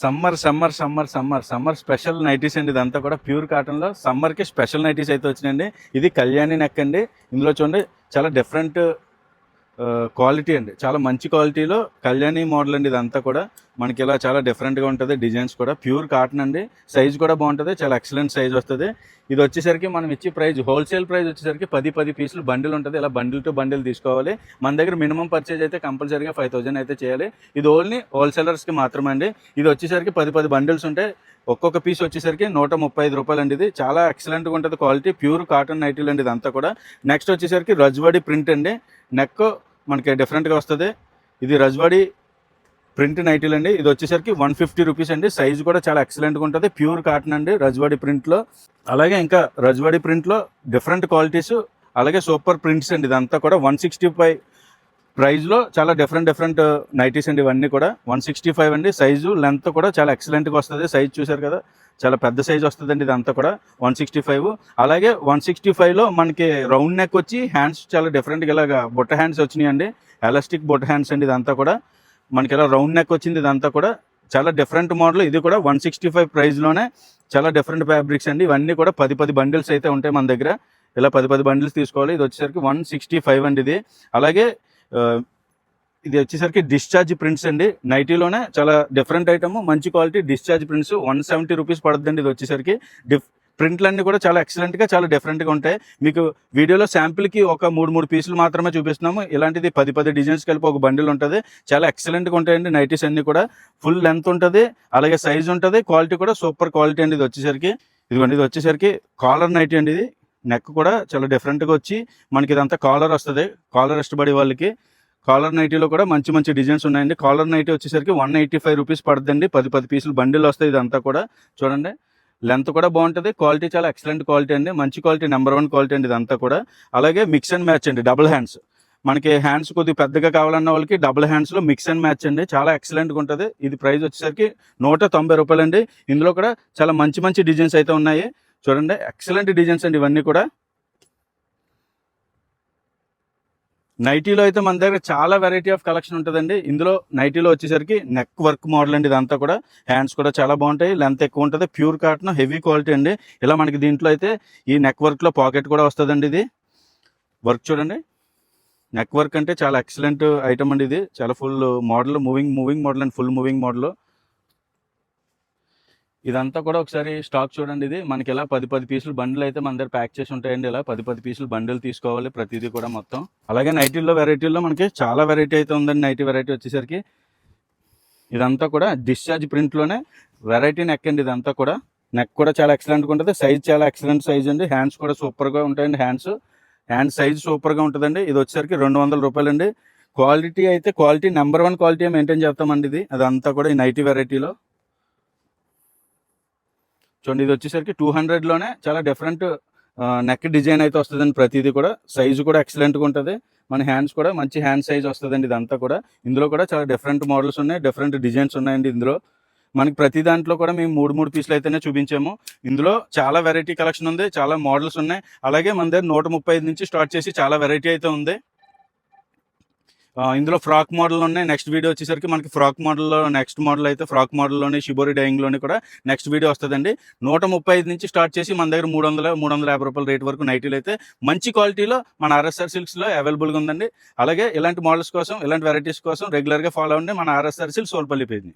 Summer summer summer summer summer special nighties అండి. ఇదంతా కూడా ప్యూర్ కాటన్లో సమ్మర్కి స్పెషల్ నైటీస్ అయితే వచ్చినాయండి. ఇది కళ్యాణి నెక్ అండి. ఇందులో చూడండి చాలా డిఫరెంట్ క్వాలిటీ అండి, చాలా మంచి క్వాలిటీలో కళ్యాణి మోడల్ అండి. ఇదంతా కూడా మనకి ఇలా చాలా డిఫరెంట్గా ఉంటుంది. డిజైన్స్ కూడా ప్యూర్ కాటన్ అండి. సైజ్ కూడా బాగుంటుంది, చాలా ఎక్సలెంట్ సైజ్ వస్తుంది. ఇది వచ్చేసరికి మనం ఇచ్చే ప్రైస్, హోల్సేల్ ప్రైస్ వచ్చేసరికి 10 పీసులు బండిల్ ఉంటుంది. ఇలా బండిల్ టు బండిల్ తీసుకోవాలి. మన దగ్గర మినిమం పర్చేజ్ అయితే కంపల్సరీగా 5000 అయితే చేయాలి. ఇది ఓన్లీ హోల్సేలర్స్కి మాత్రమే అండి. ఇది వచ్చేసరికి 10 బండిల్స్ ఉంటాయి. ఒక్కొక్క పీస్ వచ్చేసరికి 135 రూపాయలు అండి. ఇది చాలా ఎక్సలెంట్గా ఉంటుంది క్వాలిటీ, ప్యూర్ కాటన్ నైటీలు అండి ఇదంతా కూడా. నెక్స్ట్ వచ్చేసరికి రజ్వాడి ప్రింట్ అండి. నెక్ మనకి డిఫరెంట్గా వస్తుంది. ఇది రజ్వాడి ప్రింట్ నైటీలు అండి. ఇది వచ్చేసరికి 150 రూపీస్ అండి. సైజు కూడా చాలా ఎక్సలెంట్గా ఉంటుంది, ప్యూర్ కాటన్ అండి రజ్వాడి ప్రింట్లో. అలాగే ఇంకా రజ్వాడి ప్రింట్లో డిఫరెంట్ క్వాలిటీస్, అలాగే సూపర్ ప్రింట్స్ అండి. ఇదంతా కూడా 165 ప్రైస్లో చాలా డిఫరెంట్ నైటీస్ అండి. ఇవన్నీ కూడా 165 అండి. సైజు లెంత్ కూడా చాలా ఎక్సలెంట్గా వస్తుంది. సైజ్ చూసారు కదా, చాలా పెద్ద సైజ్ వస్తుందండి. ఇదంతా కూడా 165. అలాగే 165లో మనకి రౌండ్ నెక్ వచ్చి హ్యాండ్స్ చాలా డిఫరెంట్గా ఇలాగా బుట్ట హ్యాండ్స్ వచ్చినాయండి. ఎలాస్టిక్ బుట్ట హ్యాండ్స్ అండి. ఇదంతా కూడా మనకి ఇలా రౌండ్ నెక్ వచ్చింది. ఇదంతా కూడా చాలా డిఫరెంట్ మోడల్. ఇది కూడా 165 ప్రైస్లోనే చాలా డిఫరెంట్ ఫ్యాబ్రిక్స్ అండి. ఇవన్నీ కూడా 10 బండిల్స్ అయితే ఉంటాయి మన దగ్గర. ఇలా 10 బండిల్స్ తీసుకోవాలి. ఇది వచ్చేసరికి 165 అండి ఇది. అలాగే ఇది వచ్చేసరికి డిశ్చార్జ్ ప్రింట్స్ అండి. నైటీలోనే చాలా డిఫరెంట్ ఐటమ్, మంచి క్వాలిటీ డిశ్చార్జ్ ప్రింట్స్ 170 రూపీస్ పడుతుందండి. ఇది వచ్చేసరికి ప్రింట్లన్నీ కూడా చాలా ఎక్సలెంట్గా, చాలా డిఫరెంట్గా ఉంటాయి. మీకు వీడియోలో శాంపిల్కి ఒక 3 పీసులు మాత్రమే చూపిస్తున్నాము. ఇలాంటిది 10 డిజైన్స్ కలిపి ఒక బండిల్ ఉంటుంది. చాలా ఎక్సలెంట్గా ఉంటాయండి నైటీస్ అన్నీ కూడా. ఫుల్ లెంత్ ఉంటుంది, అలాగే సైజ్ ఉంటుంది, క్వాలిటీ కూడా సూపర్ క్వాలిటీ అండి. ఇది వచ్చేసరికి ఇదిగోండి, ఇది వచ్చేసరికి కాలర్ నైటీ అండి. ఇది నెక్ కూడా చాలా డిఫరెంట్గా వచ్చి మనకి ఇదంతా కాలర్ వస్తుంది. కాలర్ ఇష్టపడే వాళ్ళకి కాలర్ నైటీలో కూడా మంచి డిజైన్స్ ఉన్నాయండి. కాలర్ నైటీ వచ్చేసరికి 185 రూపీస్ పడుతుందండి. 10 పీసులు బండిల్ వస్తాయి. ఇదంతా కూడా చూడండి, లెంత్ కూడా బాగుంటుంది, క్వాలిటీ చాలా ఎక్సలెంట్ క్వాలిటీ అండి. మంచి క్వాలిటీ, నెంబర్ 1 క్వాలిటీ అండి ఇదంతా కూడా. అలాగే మిక్స్ అండ్ మ్యాచ్ అండి, డబుల్ హ్యాండ్స్. మనకి హ్యాండ్స్ కొద్దిగా పెద్దగా కావాలన్న వాళ్ళకి డబుల్ హ్యాండ్స్లో మిక్స్ అండ్ మ్యాచ్ అండి, చాలా ఎక్సలెంట్గా ఉంటుంది. ఇది ప్రైస్ వచ్చేసరికి 190 రూపాయలు అండి. ఇందులో కూడా చాలా మంచి డిజైన్స్ అయితే ఉన్నాయి. చూడండి, ఎక్సలెంట్ డిజైన్స్ అండి ఇవన్నీ కూడా. నైటీలో అయితే మన దగ్గర చాలా వెరైటీ ఆఫ్ కలెక్షన్ ఉంటుందండి. ఇందులో నైటీలో వచ్చేసరికి నెక్ వర్క్ మోడల్ అండి. ఇదంతా కూడా హ్యాండ్స్ కూడా చాలా బాగుంటాయి, లెంత్ ఎక్కువ ఉంటుంది, ప్యూర్ కాటన్, హెవీ క్వాలిటీ అండి. ఇలా మనకి దీంట్లో అయితే ఈ నెక్ వర్క్లో పాకెట్ కూడా వస్తుందండి. ఇది వర్క్ చూడండి, నెక్ వర్క్ అంటే చాలా ఎక్సలెంట్ ఐటమ్ అండి. ఇది చాలా full model, moving model and full moving model. ఇదంతా కూడా ఒకసారి స్టాక్ చూడండి. ఇది మనకి ఇలా 10 పీసులు బండిల్ అయితే మన దగ్గర ప్యాక్ చేసి ఉంటాయండి. ఇలా 10 పీసులు బండిల్ తీసుకోవాలి ప్రతిదీ కూడా మొత్తం. అలాగే నైటీల్లో వెరైటీల్లో మనకి చాలా వెరైటీ అయితే ఉందండి. నైటీ వెరైటీ వచ్చేసరికి ఇదంతా కూడా డిశ్చార్జ్ ప్రింట్లోనే వెరైటీ నెక్ అండి. ఇదంతా కూడా నెక్ కూడా చాలా ఎక్సలెంట్గా ఉంటుంది, సైజ్ చాలా ఎక్సలెంట్ సైజ్ అండి. హ్యాండ్స్ కూడా సూపర్గా ఉంటాయండి. హ్యాండ్ సైజ్ సూపర్గా ఉంటుందండి. ఇది వచ్చేసరికి 200 రూపాయలు అండి. క్వాలిటీ అయితే క్వాలిటీ నెంబర్ 1 క్వాలిటీ మెయింటైన్ చేస్తామండి. ఇది అదంతా కూడా ఈ నైటీ వెరైటీలో చూడండి. ఇది వచ్చేసరికి 200లోనే చాలా డిఫరెంట్ నెక్ డిజైన్ అయితే వస్తుందండి. ప్రతిదీ కూడా సైజు కూడా ఎక్సలెంట్గా ఉంటుంది. మన హ్యాండ్స్ కూడా మంచి హ్యాండ్ సైజ్ వస్తుందండి. ఇదంతా కూడా ఇందులో కూడా చాలా డిఫరెంట్ మోడల్స్ ఉన్నాయి, డిఫరెంట్ డిజైన్స్ ఉన్నాయండి. ఇందులో మనకి ప్రతి దాంట్లో కూడా మేము 3 పీసులు అయితేనే చూపించాము. ఇందులో చాలా వెరైటీ కలెక్షన్ ఉంది, చాలా మోడల్స్ ఉన్నాయి. అలాగే మన దగ్గర 135 నుంచి స్టార్ట్ చేసి చాలా వెరైటీ అయితే ఉంది. ఇందులో ఫ్రాక్ మోడల్ ఉన్నాయి. నెక్స్ట్ వీడియో వచ్చేసరికి మనకి ఫ్రాక్ మోడల్లో నెక్స్ట్ మోడల్ అయితే ఫ్రాక్ మోడల్లోని షిబోరి డైయింగ్లోని కూడా నెక్స్ట్ వీడియో వస్తుందండి. 135 నుంచి స్టార్ట్ చేసి మన దగ్గర 350 రూపాయల రేట్ వరకు నైటీలు అయితే మంచి క్వాలిటీలో మన ఆర్ఎస్ఆర్ సిల్క్స్లో అవైలబుల్గా ఉందండి. అలాగే ఇలాంటి మోడల్స్ కోసం, ఇలాంటి వెరైటీస్ కోసం రెగ్యులర్గా ఫాలో అవ్వండి మన ఆర్ఎస్ఆర్ సిల్క్స్ సోల్పల్లి పేజ్ని.